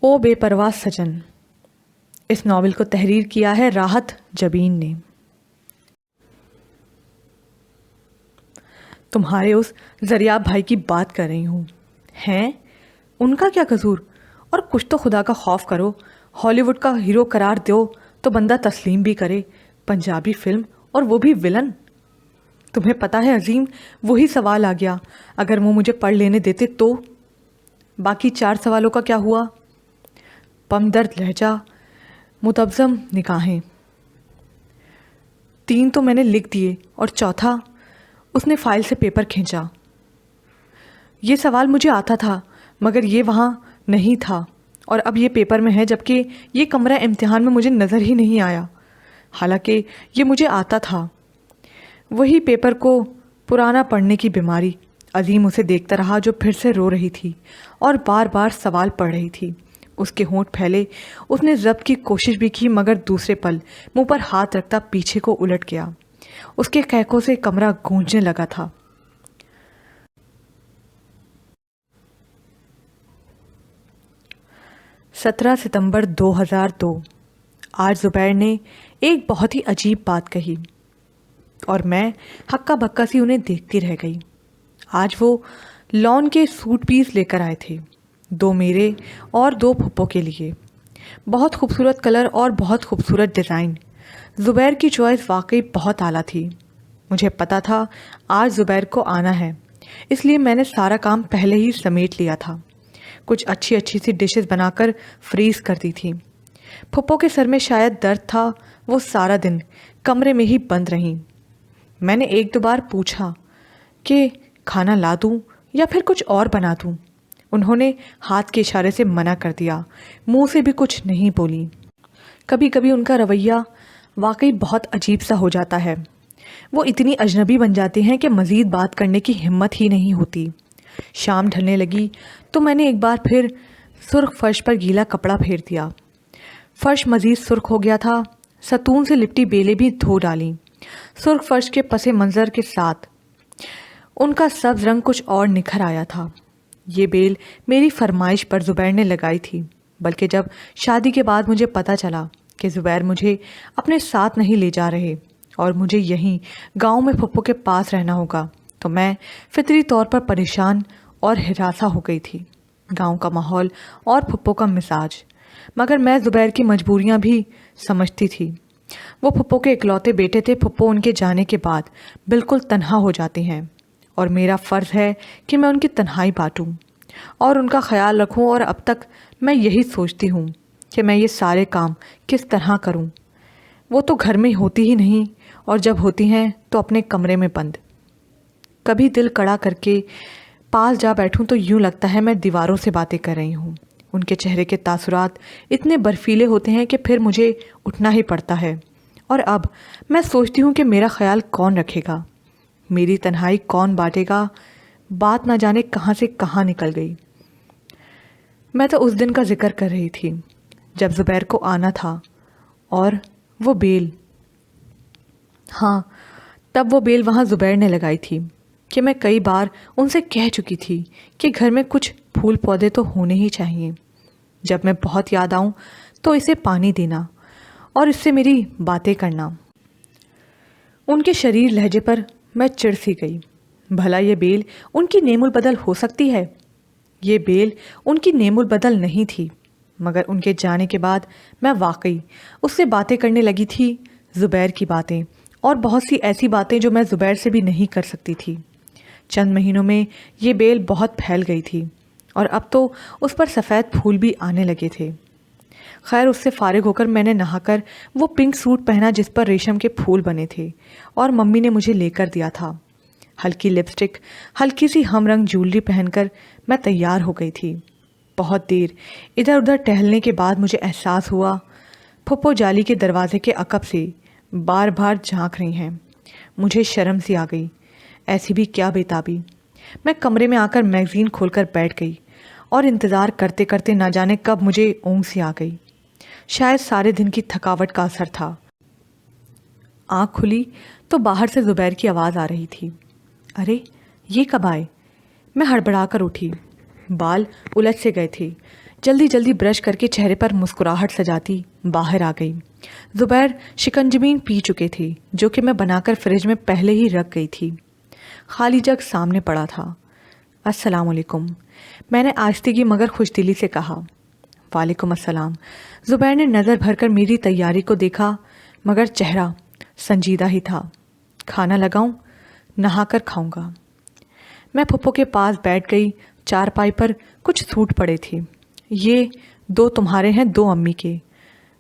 ओ बेपरवाह सजन। इस नावल को तहरीर किया है राहत जबीन ने। तुम्हारे उस जरियाब भाई की बात कर रही हूँ। हैं? उनका क्या कसूर? और कुछ तो खुदा का खौफ करो। हॉलीवुड का हीरो करार दो तो बंदा तस्लीम भी करे। पंजाबी फिल्म और वो भी विलन। तुम्हें पता है अजीम, वही सवाल आ गया। अगर वो मुझे पढ़ लेने देते तो। बाकी 4 सवालों का क्या हुआ? पमदर्द लहजा, मुतब्ज़म निगाहें। 3 तो मैंने लिख दिए और चौथा। उसने फाइल से पेपर खींचा। ये सवाल मुझे आता था मगर ये वहाँ नहीं था और अब ये पेपर में है, जबकि ये कमरा इम्तिहान में मुझे नज़र ही नहीं आया। हालांकि ये मुझे आता था। वही पेपर को पुराना पढ़ने की बीमारी। अजीम उसे देखता रहा जो फिर से रो रही थी और बार बार सवाल पढ़ रही थी। उसके होंठ फैले। उसने ज़ब्त की कोशिश भी की मगर दूसरे पल मुंह पर हाथ रखता पीछे को उलट गया। उसके कहकों से कमरा गूंजने लगा था। सत्रह सितंबर 2002। आज ज़ुबैर ने एक बहुत ही अजीब बात कही और मैं हक्का बक्का सी उन्हें देखती रह गई। आज वो लॉन के सूट पीस लेकर आए थे, 2 मेरे और 2 फुप्पो के लिए। बहुत खूबसूरत कलर और बहुत खूबसूरत डिज़ाइन। ज़ुबैर की चॉइस वाकई बहुत आला थी। मुझे पता था आज ज़ुबैर को आना है, इसलिए मैंने सारा काम पहले ही समेट लिया था। कुछ अच्छी अच्छी सी डिशेस बनाकर फ्रीज़ कर दी थी। फुप्पो के सर में शायद दर्द था, वो सारा दिन कमरे में ही बंद रहीं। मैंने 1-2 बार पूछा कि खाना ला दूं या फिर कुछ और बना दूं। उन्होंने हाथ के इशारे से मना कर दिया, मुंह से भी कुछ नहीं बोली। कभी कभी उनका रवैया वाकई बहुत अजीब सा हो जाता है। वो इतनी अजनबी बन जाते हैं कि मज़ीद बात करने की हिम्मत ही नहीं होती। शाम ढलने लगी तो मैंने एक बार फिर सुर्ख फर्श पर गीला कपड़ा फेर दिया। फर्श मज़ीद सुर्ख हो गया था। सतून से लिपटी बेलें भी धो डालीं। सुर्ख फर्श के पसे मंज़र के साथ उनका सब्ज़ रंग कुछ और निखर आया था। ये बेल मेरी फरमाइश पर ज़ुबैर ने लगाई थी, बल्कि जब शादी के बाद मुझे पता चला कि ज़ुबैर मुझे अपने साथ नहीं ले जा रहे और मुझे यहीं गांव में फुप्पो के पास रहना होगा, तो मैं फितरी तौर पर परेशान और हिरासा हो गई थी। गांव का माहौल और फुप्पो का मिजाज। मगर मैं ज़ुबैर की मजबूरियां भी समझती थी। वो फुप्पो के इकलौते बेटे थे। फुप्पो उनके जाने के बाद बिल्कुल तन्हा हो जाते हैं और मेरा फ़र्ज़ है कि मैं उनकी तन्हाई बांटूं और उनका ख्याल रखूं। और अब तक मैं यही सोचती हूँ कि मैं ये सारे काम किस तरह करूं। वो तो घर में होती ही नहीं और जब होती हैं तो अपने कमरे में बंद। कभी दिल कड़ा करके पास जा बैठूं तो यूँ लगता है मैं दीवारों से बातें कर रही हूँ। उनके चेहरे के तासुरात इतने बर्फीले होते हैं कि फिर मुझे उठना ही पड़ता है। और अब मैं सोचती हूँ कि मेरा ख्याल कौन रखेगा, मेरी तन्हाई कौन बांटेगा। बात ना जाने कहाँ से कहाँ निकल गई। मैं तो उस दिन का जिक्र कर रही थी जब ज़ुबैर को आना था और वो बेल। हाँ, तब वो बेल वहाँ ज़ुबैर ने लगाई थी कि मैं कई बार उनसे कह चुकी थी कि घर में कुछ फूल पौधे तो होने ही चाहिए। जब मैं बहुत याद आऊँ तो इसे पानी देना और इससे मेरी बातें करना। उनके शरीर लहजे पर मैं चिढ़ सी गई। भला ये बेल उनकी नेमुल बदल हो सकती है? ये बेल उनकी नेमुल बदल नहीं थी, मगर उनके जाने के बाद मैं वाकई उससे बातें करने लगी थी। ज़ुबैर की बातें और बहुत सी ऐसी बातें जो मैं ज़ुबैर से भी नहीं कर सकती थी। चंद महीनों में ये बेल बहुत फैल गई थी और अब तो उस पर सफ़ेद फूल भी आने लगे थे। खैर, उससे फारिग होकर मैंने नहाकर वो पिंक सूट पहना जिस पर रेशम के फूल बने थे और मम्मी ने मुझे लेकर दिया था। हल्की लिपस्टिक, हल्की सी हमरंग ज्वेलरी पहनकर मैं तैयार हो गई थी। बहुत देर इधर उधर टहलने के बाद मुझे एहसास हुआ फुप्पो जाली के दरवाजे के अकब से बार बार झांक रही हैं। मुझे शर्म सी आ गई। ऐसी भी क्या बेताबी। मैं कमरे में आकर मैगज़ीन खोलकर बैठ गई और इंतज़ार करते करते ना जाने कब मुझे ऊँघ सी आ गई। शायद सारे दिन की थकावट का असर था। आँख खुली तो बाहर से ज़ुबैर की आवाज़ आ रही थी। अरे, ये कब आए? मैं हड़बड़ा कर उठी। बाल उलझ से गए थे। जल्दी जल्दी ब्रश करके चेहरे पर मुस्कुराहट सजाती बाहर आ गई। ज़ुबैर शिकंजबीन पी चुके थे, जो कि मैं बनाकर फ्रिज में पहले ही रख गई थी। खाली जग सामने पड़ा था। अस्सलाम वालेकुम, मैंने आहिस्तगी मगर खुशदिली से कहा। वालेकुम अस्सलाम। ज़ुबैर ने नज़र भरकर मेरी तैयारी को देखा, मगर चेहरा संजीदा ही था। खाना लगाऊं? नहाकर खाऊंगा। मैं फुप्पो के पास बैठ गई। चारपाई पर कुछ सूट पड़े थे। ये 2 तुम्हारे हैं, 2 अम्मी के,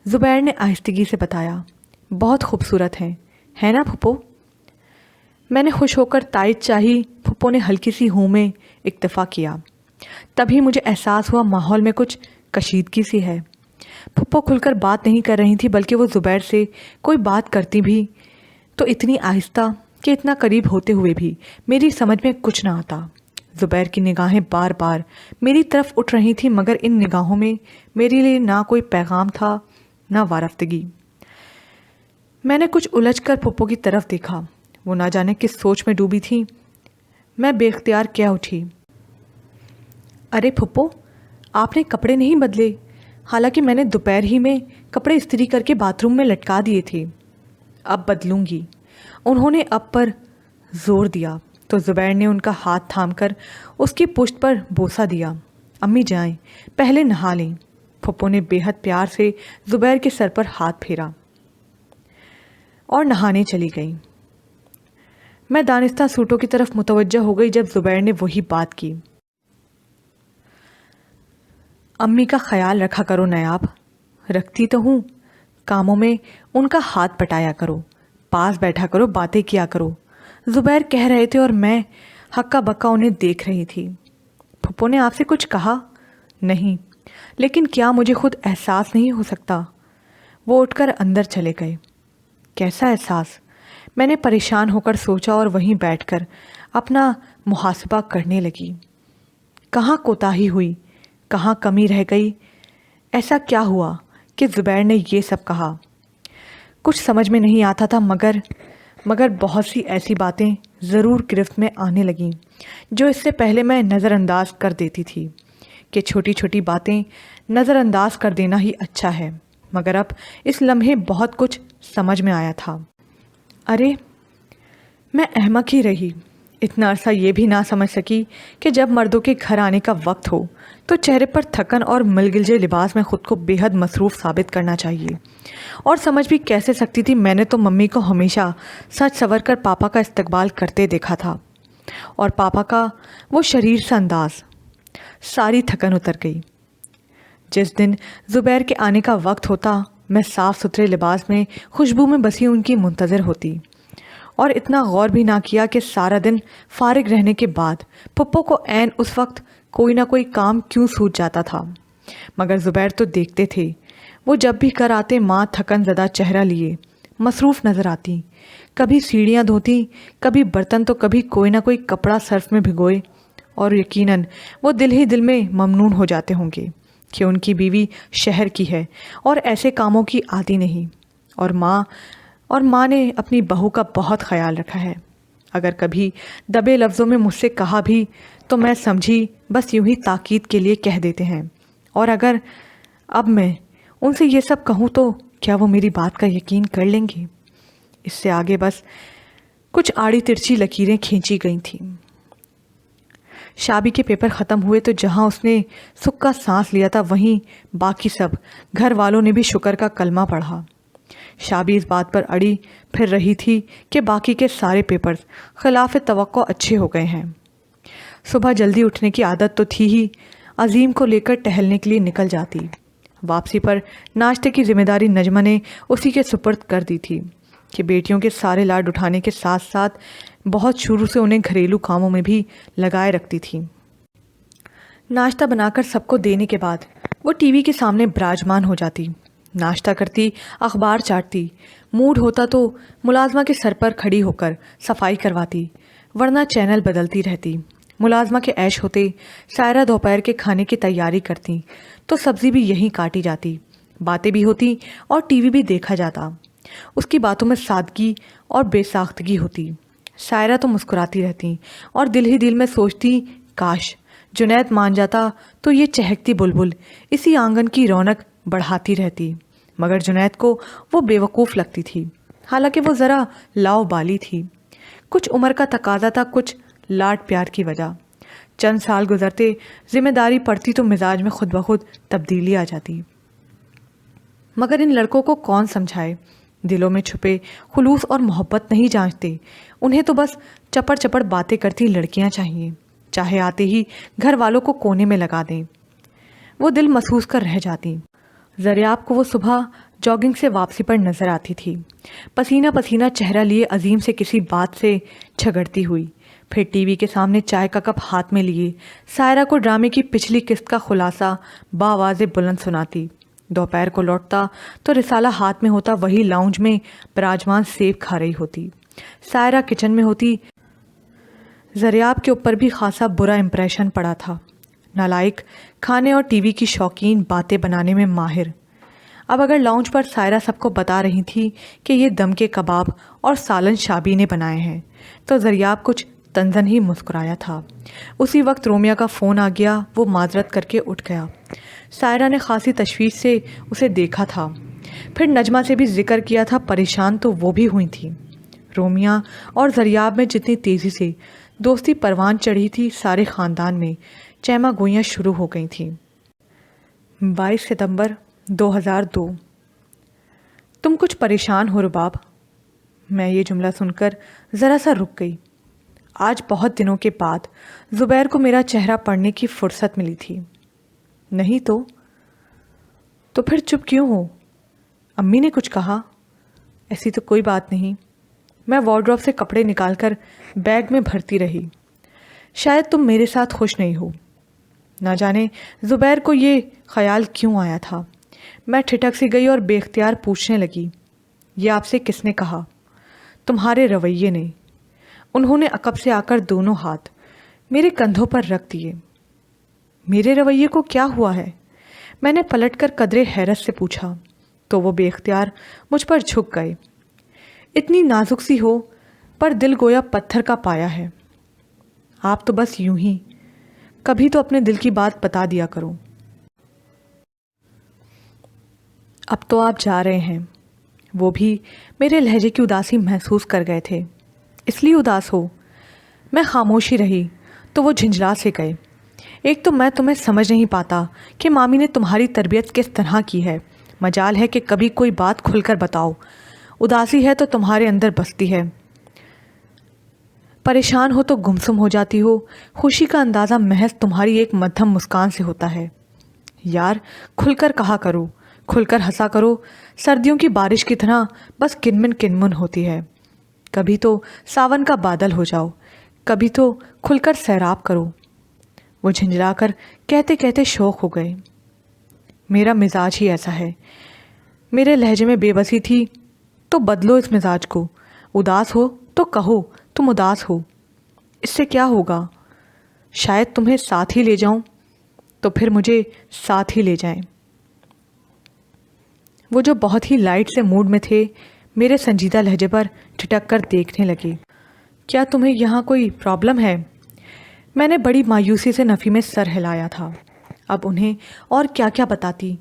ज़ुबैर ने आहिस्तगी से बताया। बहुत खूबसूरत हैं, है ना फुप्पो? मैंने खुश होकर तायद चाही। फुप्पो ने हल्की सी हूँ में इक्तफ़ा किया। तभी मुझे एहसास हुआ माहौल में कुछ कशीदगी सी है। फुप्पो खुलकर बात नहीं कर रही थी, बल्कि वो ज़ुबैर से कोई बात करती भी तो इतनी आहिस्ता कि इतना करीब होते हुए भी मेरी समझ में कुछ ना आता। ज़ुबैर की निगाहें बार बार मेरी तरफ उठ रही थी, मगर इन निगाहों में मेरे लिए ना कोई पैगाम था, ना वारफ्तगी। मैंने कुछ उलझकर फुप्पो की तरफ देखा। वो ना जाने किस सोच में डूबी थी। मैं बेख्तियार क्या उठी। अरे फुप्पो, आपने कपड़े नहीं बदले? हालांकि मैंने दोपहर ही में कपड़े इस्त्री करके बाथरूम में लटका दिए थे। अब बदलूंगी, उन्होंने अब पर जोर दिया तो ज़ुबैर ने उनका हाथ थामकर उसकी पुश्त पर बोसा दिया। अम्मी जाएं, पहले नहा लें। फुप्पो ने बेहद प्यार से ज़ुबैर के सर पर हाथ फेरा और नहाने चली गई। मैं दानिस्ता सूटों की तरफ मुतवज्जह हो गई जब ज़ुबैर ने वही बात की। अम्मी का ख्याल रखा करो नयाब। रखती तो हूँ, कामों में उनका हाथ बटाया करो, पास बैठा करो, बातें किया करो, ज़ुबैर कह रहे थे और मैं हक्का बक्का उन्हें देख रही थी। फुप्पो ने आपसे कुछ कहा? नहीं, लेकिन क्या मुझे खुद एहसास नहीं हो सकता? वो उठकर अंदर चले गए। कैसा एहसास? मैंने परेशान होकर सोचा और वहीं बैठकर अपना मुहासबा करने लगी। कहाँ कोताही हुई, कहाँ कमी रह गई? ऐसा क्या हुआ कि ज़ुबैर ने ये सब कहा? कुछ समझ में नहीं आता था, मगर बहुत सी ऐसी बातें ज़रूर गिरफ्त में आने लगीं जो इससे पहले मैं नज़रअंदाज कर देती थी कि छोटी छोटी बातें नज़रअंदाज कर देना ही अच्छा है। मगर अब इस लम्हे बहुत कुछ समझ में आया था। अरे मैं अहमक ही रही। इतना अरसा ये भी ना समझ सकी कि जब मर्दों के घर आने का वक्त हो तो चेहरे पर थकन और मिलगिलजे लिबास में ख़ुद को बेहद मसरूफ़ साबित करना चाहिए। और समझ भी कैसे सकती थी, मैंने तो मम्मी को हमेशा सच सवर कर पापा का इस्तकबाल करते देखा था, और पापा का वो शरीर सा अंदाज़। सारी थकन उतर गई। जिस दिन ज़ुबैर के आने का वक्त होता, मैं साफ़ सुथरे लिबास में खुशबू में बसी उनकी मुंतज़र होती और इतना गौर भी ना किया कि सारा दिन फारिग रहने के बाद पप्पो को ऐन उस वक्त कोई ना कोई काम क्यों सूझ जाता था। मगर ज़ुबैर तो देखते थे, वो जब भी कर आते माँ थकन ज़दा चेहरा लिए मसरूफ़ नज़र आती। कभी सीढ़ियाँ धोती, कभी बर्तन, तो कभी कोई ना कोई कपड़ा सर्फ में भिगोए। और यकीनन वो दिल ही दिल में ममनून हो जाते होंगे कि उनकी बीवी शहर की है और ऐसे कामों की आदी नहीं। और माँ ने अपनी बहू का बहुत ख्याल रखा है। अगर कभी दबे लफ्ज़ों में मुझसे कहा भी तो मैं समझी बस यूं ही ताकीद के लिए कह देते हैं। और अगर अब मैं उनसे ये सब कहूँ तो क्या वो मेरी बात का यकीन कर लेंगे? इससे आगे बस कुछ आड़ी तिरछी लकीरें खींची गई थीं। शाबी के पेपर ख़त्म हुए तो जहाँ उसने सुख का सांस लिया था, वहीं बाकी सब घर वालों ने भी शुक्र का कलमा पढ़ा। शाबी इस बात पर अड़ी फिर रही थी कि बाकी के सारे पेपर्स खिलाफ तवक्को अच्छे हो गए हैं। सुबह जल्दी उठने की आदत तो थी ही, अजीम को लेकर टहलने के लिए निकल जाती। वापसी पर नाश्ते की जिम्मेदारी नजमा ने उसी के सुपर्द कर दी थी कि बेटियों के सारे लाड उठाने के साथ साथ बहुत शुरू से उन्हें घरेलू कामों में भी लगाए रखती थी। नाश्ता बनाकर सबको देने के बाद वो टीवी के सामने विराजमान हो जाती। नाश्ता करती, अखबार चाटती, मूड होता तो मुलाजमा के सर पर खड़ी होकर सफाई करवाती, वरना चैनल बदलती रहती। मुलाजमा के ऐश होते सायरा दोपहर के खाने की तैयारी करती तो सब्ज़ी भी यहीं काटी जाती, बातें भी होती और टीवी भी देखा जाता। उसकी बातों में सादगी और बेसाख्तगी होती। सायरा तो मुस्कुराती रहती और दिल ही दिल में सोचती, काश जुनैद मान जाता तो ये चहकती बुलबुल इसी आंगन की रौनक बढ़ाती रहती, मगर जुनैद को वो बेवकूफ़ लगती थी। हालांकि वो ज़रा लाओबाली थी। कुछ उम्र का तकाजा था, कुछ लाड प्यार की वजह। चंद साल गुजरते, जिम्मेदारी पड़ती तो मिजाज में खुद ब खुद तब्दीली आ जाती। मगर इन लड़कों को कौन समझाए, दिलों में छुपे खुलूस और मोहब्बत नहीं जांचते। उन्हें तो बस चपड़ चपड़ बातें करती लड़कियां चाहिए, चाहे आते ही घर वालों को कोने में लगा दें। वो दिल महसूस कर रह जाती। ज़रियाब को वो सुबह जॉगिंग से वापसी पर नजर आती थी, पसीना पसीना चेहरा लिए अजीम से किसी बात से झगड़ती हुई। फिर टीवी के सामने चाय का कप हाथ में लिए सायरा को ड्रामे की पिछली किस्त का खुलासा बावाज़े बुलंद सुनाती। दोपहर को लौटता तो रिसाला हाथ में होता, वही लाउंज में विराजमान सेब खा रही होती। सायरा किचन में होती। ज़रियाब के ऊपर भी खासा बुरा इंप्रेशन पड़ा था। नालायक, खाने और टीवी की शौकीन, बातें बनाने में माहिर। अब अगर लाउंज पर सायरा सबको बता रही थी कि ये दम के कबाब और सालन शाबी ने बनाए हैं, तो ज़रियाब कुछ तंजन ही मुस्कुराया था। उसी वक्त रोमिया का फ़ोन आ गया। वो माजरत करके उठ गया। सायरा ने खासी तशवीश से उसे देखा था। फिर नजमा से भी जिक्र किया था। परेशान तो वो भी हुई थी। रोमिया और ज़रियाब में जितनी तेज़ी से दोस्ती परवान चढ़ी थी, सारे ख़ानदान में चैमा गोइयाँ शुरू हो गई थीं। 22 सितंबर 2002। तुम कुछ परेशान हो रुबाब। मैं ये जुमला सुनकर ज़रा सा रुक गई। आज बहुत दिनों के बाद ज़ुबैर को मेरा चेहरा पढ़ने की फुर्सत मिली थी। नहीं तो फिर चुप क्यों हो? अम्मी ने कुछ कहा? ऐसी तो कोई बात नहीं। मैं वार्डरोब से कपड़े निकालकर बैग में भरती रही। शायद तुम मेरे साथ खुश नहीं हो। ना जाने ज़ुबैर को ये ख्याल क्यों आया था। मैं ठिठक सी गई और बेख्तियार पूछने लगी, ये आपसे किसने कहा? तुम्हारे रवैये ने। उन्होंने अकब से आकर दोनों हाथ मेरे कंधों पर रख दिए। मेरे रवैये को क्या हुआ है? मैंने पलटकर कदरे हैरत से पूछा, तो वो बेख्तियार मुझ पर झुक गए। इतनी नाजुक सी हो, पर दिल गोया पत्थर का पाया है। आप तो बस यूं ही कभी तो अपने दिल की बात बता दिया करो। अब तो आप जा रहे हैं। वो भी मेरे लहजे की उदासी महसूस कर गए थे। इसलिए उदास हो? मैं खामोशी रही तो वो झिंझला से गए। एक तो मैं तुम्हें समझ नहीं पाता कि मामी ने तुम्हारी तरबियत किस तरह की है। मजाल है कि कभी कोई बात खुलकर बताओ। उदासी है तो तुम्हारे अंदर बसती है, परेशान हो तो गुमसुम हो जाती हो। खुशी का अंदाज़ा महज तुम्हारी एक मध्यम मुस्कान से होता है। यार, खुलकर कहा करो, खुलकर हंसा करो। सर्दियों की बारिश की तरह बस किनमिन किनमुन होती है। कभी तो सावन का बादल हो जाओ, कभी तो खुलकर सैराब करो। वो झिंझलाकर कहते कहते शौक हो गए। मेरा मिजाज ही ऐसा है। मेरे लहजे में बेबसी थी, तो बदलो इस मिजाज को। उदास हो तो कहो तुम उदास हो। इससे क्या होगा? शायद तुम्हें साथ ही ले जाऊं, तो फिर मुझे साथ ही ले जाएं। वो जो बहुत ही लाइट से मूड में थे, मेरे संजीदा लहजे पर ठिठक कर देखने लगे। क्या तुम्हें यहाँ कोई प्रॉब्लम है? मैंने बड़ी मायूसी से नफ़ी में सर हिलाया था। अब उन्हें और क्या क्या बताती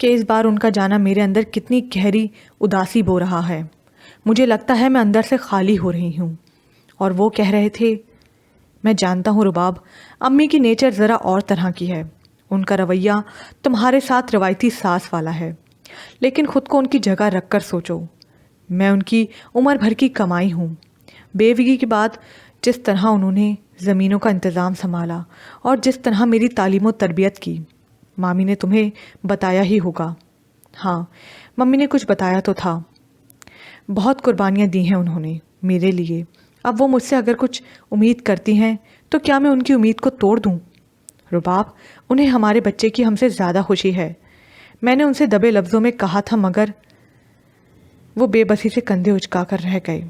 कि इस बार उनका जाना मेरे अंदर कितनी गहरी उदासी बो रहा है। मुझे लगता है मैं अंदर से खाली हो रही हूँ। और वो कह रहे थे, मैं जानता हूँ रुबाब, अम्मी की नेचर ज़रा और तरह की है। उनका रवैया तुम्हारे साथ रवायती सास वाला है। लेकिन ख़ुद को उनकी जगह रख कर सोचो। मैं उनकी उम्र भर की कमाई हूँ। बेवगी के बाद जिस तरह उन्होंने ज़मीनों का इंतज़ाम संभाला और जिस तरह मेरी तालीम व तरबियत की, मामी ने तुम्हें बताया ही होगा। हाँ, मम्मी ने कुछ बताया तो था। बहुत कुर्बानियाँ दी हैं उन्होंने मेरे लिए। अब वो मुझसे अगर कुछ उम्मीद करती हैं तो क्या मैं उनकी उम्मीद को तोड़ दूँ? रुबाब, उन्हें हमारे बच्चे की हमसे ज़्यादा खुशी है। मैंने उनसे दबे लफ्ज़ों में कहा था, मगर वो बेबसी से कंधे उचका कर रह गए।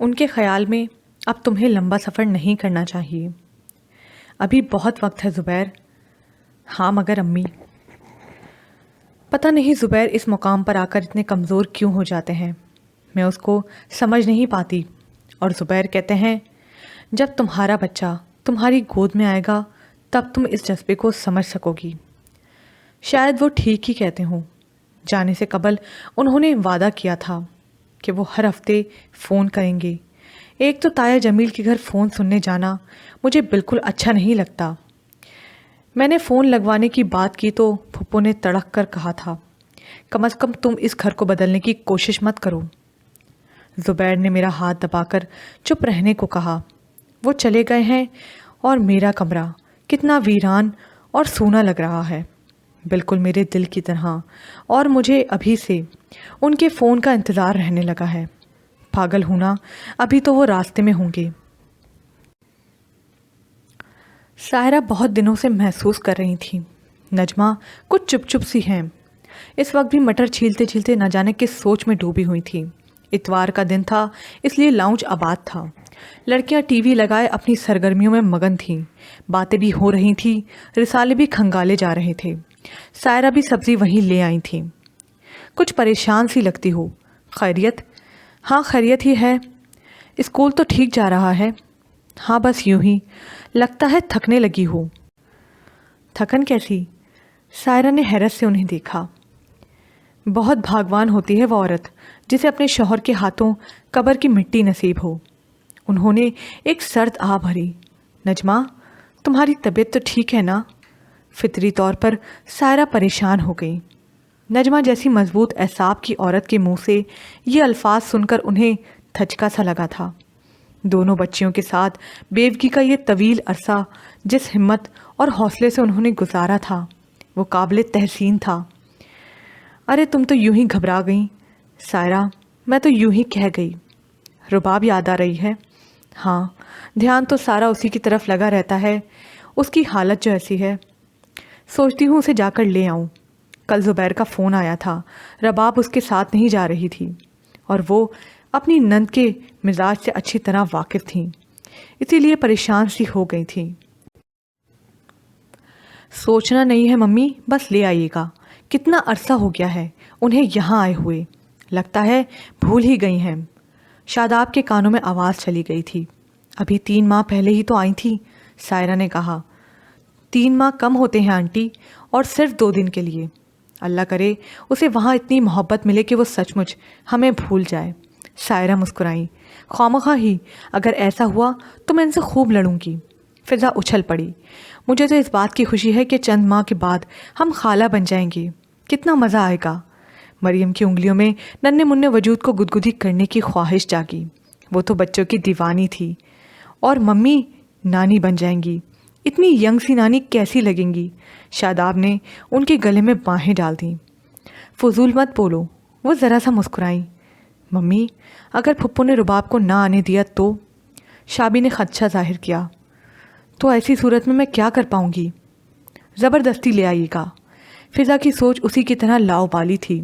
उनके ख्याल में अब तुम्हें लंबा सफ़र नहीं करना चाहिए। अभी बहुत वक्त है ज़ुबैर। हाँ, मगर अम्मी। पता नहीं ज़ुबैर इस मुकाम पर आकर इतने कमज़ोर क्यों हो जाते हैं। मैं उसको समझ नहीं पाती। और ज़ुबैर कहते हैं, جب تمہارا بچہ تمہاری گود میں آئے گا تب تم اس جذبے کو سمجھ سکو گی۔ شاید وہ ٹھیک ہی کہتے ہوں۔ جانے سے قبل انہوں نے وعدہ کیا تھا کہ وہ ہر ہفتے فون کریں گے۔ ایک تو تایا جمیل کے گھر فون سننے جانا مجھے بالکل اچھا نہیں لگتا۔ میں نے فون لگوانے کی بات کی تو پھپھو نے تڑک کر کہا تھا، کم از کم تم اس گھر کو بدلنے کی کوشش مت کرو۔ زبیر نے میرا ہاتھ دبا کر چپ رہنے کو کہا۔ وہ چلے گئے ہیں اور میرا کمرہ کتنا ویران اور سونا لگ رہا ہے، بالکل میرے دل کی طرح، اور مجھے ابھی سے ان کے فون کا انتظار رہنے لگا ہے۔ پاگل ہوں نا، ابھی تو وہ راستے میں ہوں گے۔ سائرہ بہت دنوں سے محسوس کر رہی تھی نجمہ کچھ چپ چپ سی ہیں۔ اس وقت بھی مٹر چھیلتے چھیلتے نہ جانے کس سوچ میں ڈوبی ہوئی تھی۔ اتوار کا دن تھا، اس لیے لاؤنج آباد تھا۔ لڑکیاں ٹی وی لگائے اپنی سرگرمیوں میں مگن تھیں، باتیں بھی ہو رہی تھیں، رسالے بھی کھنگالے جا رہے تھے۔ سائرہ بھی سبزی وہیں لے آئی تھیں۔ کچھ پریشان سی لگتی ہو۔ خیریت؟ ہاں خیریت ہی ہے۔ اسکول تو ٹھیک جا رہا ہے؟ ہاں بس یوں ہی، لگتا ہے تھکنے لگی ہو۔ تھکن کیسی؟ سائرہ نے حیرت سے انہیں دیکھا۔ بہت بھاگوان ہوتی ہے وہ عورت جسے اپنے شوہر کے ہاتھوں قبر کی مٹی نصیب ہو۔ انہوں نے ایک سرد آہ بھری۔ نجمہ تمہاری طبیعت تو ٹھیک ہے نا؟ فطری طور پر سائرہ پریشان ہو گئی۔ نجمہ جیسی مضبوط اعصاب کی عورت کے منہ سے یہ الفاظ سن کر انہیں دھچکا سا لگا تھا۔ دونوں بچیوں کے ساتھ بیوگی کا یہ طویل عرصہ جس ہمت اور حوصلے سے انہوں نے گزارا تھا وہ قابل تحسین تھا۔ ارے تم تو یوں ہی گھبرا گئیں سائرہ، میں تو یوں ہی کہہ گئی۔ رباب یاد آ رہی ہے؟ ہاں، دھیان تو سارا اسی کی طرف لگا رہتا ہے، اس کی حالت جو ایسی ہے۔ سوچتی ہوں اسے جا کر لے آؤں۔ کل زبیر کا فون آیا تھا، رباب اس کے ساتھ نہیں جا رہی تھی، اور وہ اپنی نند کے مزاج سے اچھی طرح واقف تھیں، اسی لیے پریشان سی ہو گئی تھیں۔ سوچنا نہیں ہے ممی، بس لے آئیے گا۔ کتنا عرصہ ہو گیا ہے انہیں یہاں آئے ہوئے، لگتا ہے بھول ہی گئی ہیں۔ شاداب کے کانوں میں آواز چلی گئی تھی۔ ابھی 3 ماہ پہلے ہی تو آئی تھیں، سائرہ نے کہا۔ 3 ماہ کم ہوتے ہیں آنٹی، اور صرف 2 دن کے لیے۔ اللہ کرے اسے وہاں اتنی محبت ملے کہ وہ سچ مچ ہمیں بھول جائے۔ سائرہ مسکرائیں۔ خوامخواہ ہی، اگر ایسا ہوا تو میں ان سے خوب لڑوں گی۔ فضا اچھل پڑی۔ مجھے تو اس بات کی خوشی ہے کہ چند ماہ کے بعد ہم خالہ بن جائیں گے، کتنا مزہ آئے گا۔ مریم کی انگلیوں میں ننھے منھے وجود کو گدگدی کرنے کی خواہش جاگی۔ وہ تو بچوں کی دیوانی تھی، اور ممی نانی بن جائیں گی۔ اتنی ینگ سی نانی کیسی لگیں گی؟ شاداب نے ان کے گلے میں باہیں ڈال دیں۔ فضول مت بولو، وہ ذرا سا مسکرائیں۔ ممی اگر پھپھو نے رباب کو نہ آنے دیا تو؟ شابی نے خدشہ ظاہر کیا۔ تو ایسی صورت میں کیا کر پاؤں گی؟ زبردستی لے آئیے گا۔ فضا کی سوچ اسی کی طرح لاؤبالی تھی۔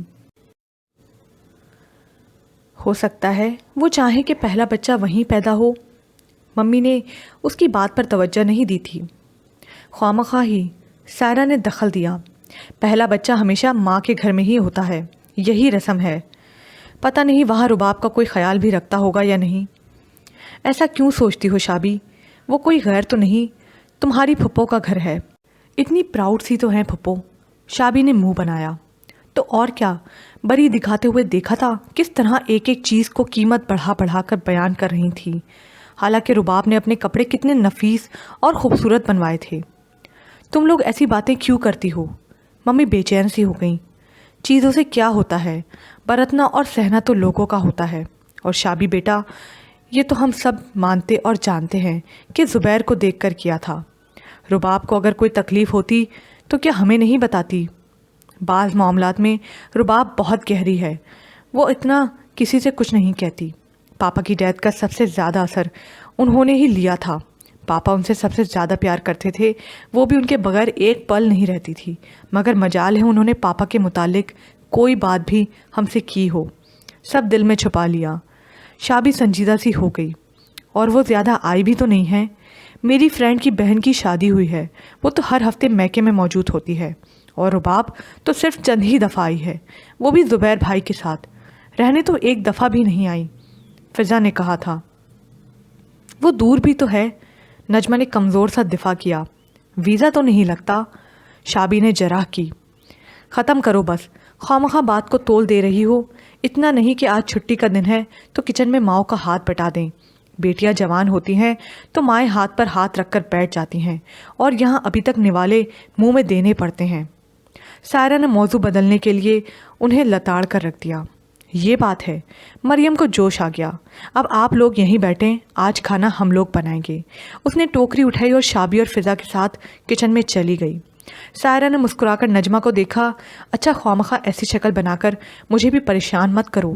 ہو سکتا ہے وہ چاہیں کہ پہلا بچہ وہیں پیدا ہو۔ ممی نے اس کی بات پر توجہ نہیں دی تھی۔ خوامخواہ ہی، سائرہ نے دخل دیا۔ پہلا بچہ ہمیشہ ماں کے گھر میں ہی ہوتا ہے، یہی رسم ہے۔ پتہ نہیں وہاں رباب کا کوئی خیال بھی رکھتا ہوگا یا نہیں۔ ایسا کیوں سوچتی ہو شابی؟ وہ کوئی غیر تو نہیں، تمہاری پھپھو کا گھر ہے۔ اتنی پراؤڈ سی تو ہیں پھپھو۔ شابی نے منہ بنایا۔ تو اور کیا، بری دکھاتے ہوئے دیکھا تھا کس طرح ایک ایک چیز کو قیمت بڑھا بڑھا کر بیان کر رہی تھی، حالانکہ رباب نے اپنے کپڑے کتنے نفیس اور خوبصورت بنوائے تھے۔ تم لوگ ایسی باتیں کیوں کرتی ہو؟ ممی بے چین سی ہو گئیں۔ چیزوں سے کیا ہوتا ہے، برتنا اور سہنا تو لوگوں کا ہوتا ہے۔ اور شابی بیٹا، یہ تو ہم سب مانتے اور جانتے ہیں کہ زبیر کو دیکھ کر کیا تھا۔ رباب کو اگر کوئی تکلیف ہوتی تو کیا ہمیں نہیں بتاتی؟ بعض معاملات میں رباب بہت گہری ہے، وہ اتنا کسی سے کچھ نہیں کہتی۔ پاپا کی ڈیتھ کا سب سے زیادہ اثر انہوں نے ہی لیا تھا۔ پاپا ان سے سب سے زیادہ پیار کرتے تھے، وہ بھی ان کے بغیر ایک پل نہیں رہتی تھی، مگر مجال ہے انہوں نے پاپا کے متعلق کوئی بات بھی ہم سے کی ہو، سب دل میں چھپا لیا۔ شابی سنجیدہ سی ہو گئی۔ اور وہ زیادہ آئی بھی تو نہیں ہے۔ میری فرینڈ کی بہن کی شادی ہوئی ہے، وہ تو ہر ہفتے میکے میں موجود ہوتی ہے، اور رباب تو صرف چند ہی دفعہ آئی ہے، وہ بھی زبیر بھائی کے ساتھ، رہنے تو ایک دفعہ بھی نہیں آئی، فضا نے کہا تھا۔ وہ دور بھی تو ہے، نجمہ نے کمزور سا دفاع کیا۔ ویزا تو نہیں لگتا، شابی نے جراح کی۔ ختم کرو بس، خواہ بات کو تول دے رہی ہو۔ اتنا نہیں کہ آج چھٹی کا دن ہے تو کچن میں ماؤں کا ہاتھ بٹا دیں۔ بیٹیاں جوان ہوتی ہیں تو مائیں ہاتھ پر ہاتھ رکھ کر بیٹھ جاتی ہیں، اور یہاں ابھی تک نوالے منہ میں دینے پڑتے ہیں۔ سائرہ نے موضوع بدلنے کے لیے انہیں لتاڑ کر رکھ دیا۔ یہ بات ہے، مریم کو جوش آ گیا۔ اب آپ لوگ یہیں بیٹھیں، آج کھانا ہم لوگ بنائیں گے۔ اس نے ٹوکری اٹھائی اور شابی اور فضا کے ساتھ کچن میں چلی گئی۔ سائرہ نے مسکرا کر نجمہ کو دیکھا۔ اچھا، خواہ ایسی شکل بنا کر مجھے بھی پریشان مت کرو،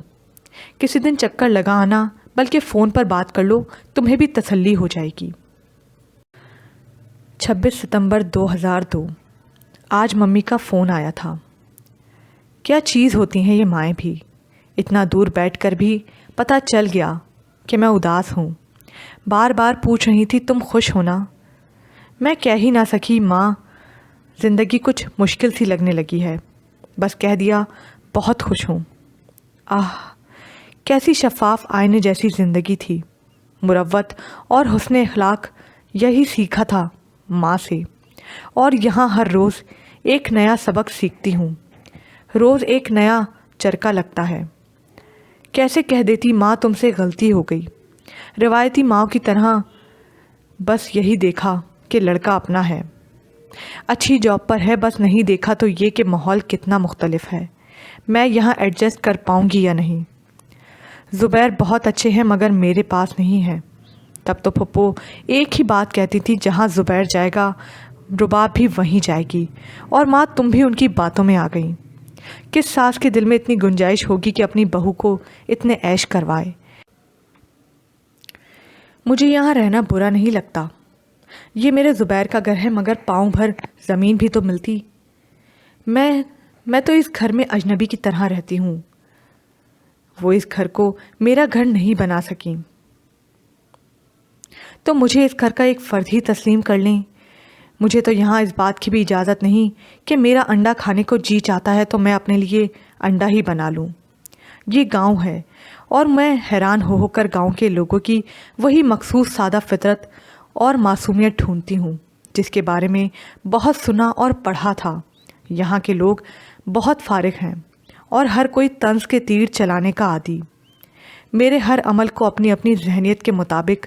کسی دن چکر لگا آنا، بلکہ فون پر بات کر لو، تمہیں بھی تسلی ہو جائے گی۔ 26 ستمبر 2002۔ آج ممی کا فون آیا تھا۔ کیا چیز ہوتی ہیں یہ مائیں بھی، اتنا دور بیٹھ کر بھی پتہ چل گیا کہ میں اداس ہوں۔ بار بار پوچھ رہی تھی تم خوش ہونا۔ میں کہہ ہی نہ سکی ماں، زندگی کچھ مشکل سی لگنے لگی ہے، بس کہہ دیا بہت خوش ہوں۔ کیسی شفاف آئینے جیسی زندگی تھی، مروت اور حسن اخلاق، یہی سیکھا تھا ماں سے، اور یہاں ہر روز ایک نیا سبق سیکھتی ہوں، روز ایک نیا چرکا لگتا ہے۔ کیسے کہہ دیتی ماں تم سے غلطی ہو گئی، روایتی ماں کی طرح، بس یہی دیکھا کہ لڑکا اپنا ہے، اچھی جاب پر ہے، بس نہیں دیکھا تو یہ کہ ماحول کتنا مختلف ہے، میں یہاں ایڈجسٹ کر پاؤں گی یا نہیں۔ زبیر بہت اچھے ہیں مگر میرے پاس نہیں ہے۔ تب تو پھپھو ایک ہی بات کہتی تھی، جہاں زبیر جائے گا رباب بھی وہیں جائے گی، اور ماں تم بھی ان کی باتوں میں آ گئی۔ کس ساس کے دل میں اتنی گنجائش ہوگی کہ اپنی بہو کو اتنے عیش کروائے۔ مجھے یہاں رہنا برا نہیں لگتا، یہ میرے زبیر کا گھر ہے، مگر پاؤں بھر زمین بھی تو ملتی۔ میں تو اس گھر میں اجنبی کی طرح رہتی ہوں، وہ اس گھر کو میرا گھر نہیں بنا سکیں، تو مجھے اس گھر کا ایک فرد ہی تسلیم کر لیں۔ مجھے تو یہاں اس بات کی بھی اجازت نہیں کہ میرا انڈا کھانے کو جی چاہتا ہے تو میں اپنے لیے انڈا ہی بنا لوں۔ یہ گاؤں ہے، اور میں حیران ہو کر گاؤں کے لوگوں کی وہی مخصوص سادہ فطرت اور معصومیت ڈھونڈتی ہوں جس کے بارے میں بہت سنا اور پڑھا تھا۔ یہاں کے لوگ بہت فارغ ہیں، اور ہر کوئی طنز کے تیر چلانے کا عادی۔ میرے ہر عمل کو اپنی اپنی ذہنیت کے مطابق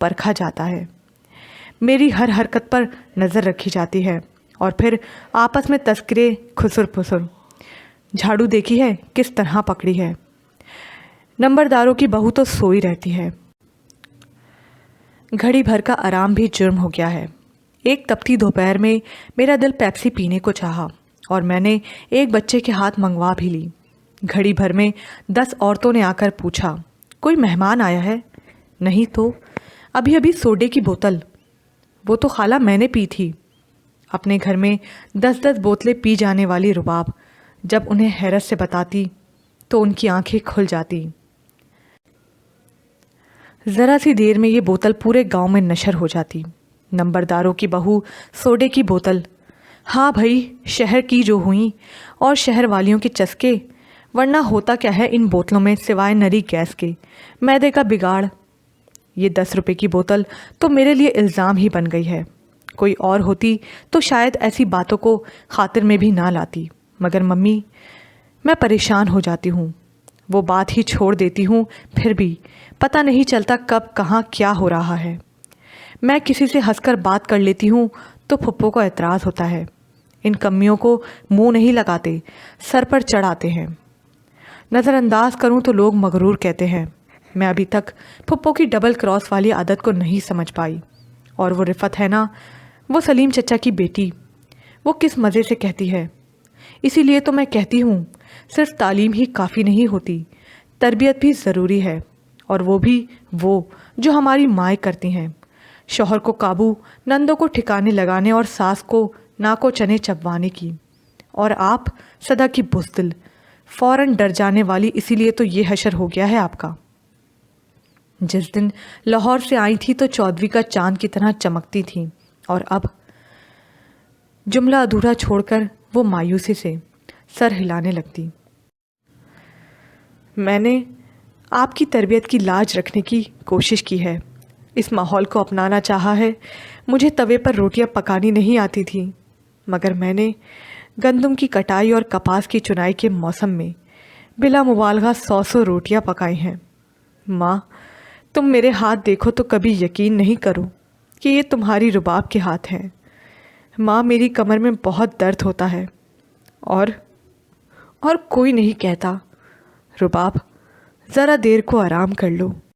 پرکھا جاتا ہے، میری ہر حرکت پر نظر رکھی جاتی ہے، اور پھر آپس میں تذکرے خسر پھسر۔ جھاڑو دیکھی ہے کس طرح پکڑی ہے، نمبرداروں کی بہو تو سوئی رہتی ہے۔ گھڑی بھر کا آرام بھی جرم ہو گیا ہے۔ ایک تپتی دوپہر میں میرا دل پیپسی پینے کو چاہا، اور میں نے ایک بچے کے ہاتھ منگوا بھی لی۔ گھڑی بھر میں 10 عورتوں نے آ کر پوچھا، کوئی مہمان آیا ہے؟ نہیں تو ابھی سوڈے کی بوتل، وہ تو خالہ میں نے پی تھی۔ اپنے گھر میں 10 بوتلیں پی جانے والی رباب جب انہیں حیرت سے بتاتی تو ان کی آنکھیں کھل جاتی۔ ذرا سی دیر میں یہ بوتل پورے گاؤں میں نشر ہو جاتی۔ نمبرداروں کی بہو سوڈے کی بوتل، ہاں بھائی شہر کی جو ہوئیں، اور شہر والیوں کے چسکے، ورنہ ہوتا کیا ہے ان بوتلوں میں سوائے نری گیس کے، معدے کا بگاڑ۔ یہ 10 روپے کی بوتل تو میرے لیے الزام ہی بن گئی ہے۔ کوئی اور ہوتی تو شاید ایسی باتوں کو خاطر میں بھی نہ لاتی، مگر ممی، میں پریشان ہو جاتی ہوں، وہ بات ہی چھوڑ دیتی ہوں، پھر بھی پتہ نہیں چلتا کب کہاں کیا ہو رہا ہے۔ میں کسی سے ہنس کر بات کر لیتی ہوں تو پھپھو کو اعتراض ہوتا ہے، ان کمیوں کو منہ نہیں لگاتے، سر پر چڑھاتے ہیں۔ نظر انداز کروں تو لوگ مغرور کہتے ہیں۔ میں ابھی تک پھپھو کی ڈبل کراس والی عادت کو نہیں سمجھ پائی، اور وہ رفت ہے نا، وہ سلیم چچا کی بیٹی، وہ کس مزے سے کہتی ہے۔ اسی لیے تو میں کہتی ہوں صرف تعلیم ہی کافی نہیں ہوتی، تربیت بھی ضروری ہے، اور وہ بھی وہ جو ہماری مائیں کرتی ہیں، شوہر کو قابو، نندوں کو ٹھکانے لگانے اور ساس کو ناکو چنے چبوانے کی۔ اور آپ صدا کی بزدل، فوراً ڈر جانے والی، اسی لیے تو یہ حشر ہو گیا ہے آپ کا۔ جس دن لاہور سے آئی تھی تو چودھویں کا چاند کی طرح چمکتی تھی، اور اب جملہ ادھورا چھوڑ کر وہ مایوسی سے سر ہلانے لگتی۔ میں نے آپ کی تربیت کی لاج رکھنے کی کوشش کی ہے، اس ماحول کو اپنانا چاہا ہے۔ مجھے توے پر روٹیاں پکانی نہیں آتی تھیں، مگر میں نے گندم کی کٹائی اور کپاس کی چنائی کے موسم میں بلا مبالغہ 100 روٹیاں پکائی ہیں۔ ماں، تم میرے ہاتھ دیکھو تو کبھی یقین نہیں کرو کہ یہ تمہاری رباب کے ہاتھ ہیں۔ ماں، میری کمر میں بہت درد ہوتا ہے اور کوئی نہیں کہتا۔ رباب، ذرا دیر کو آرام کر لو۔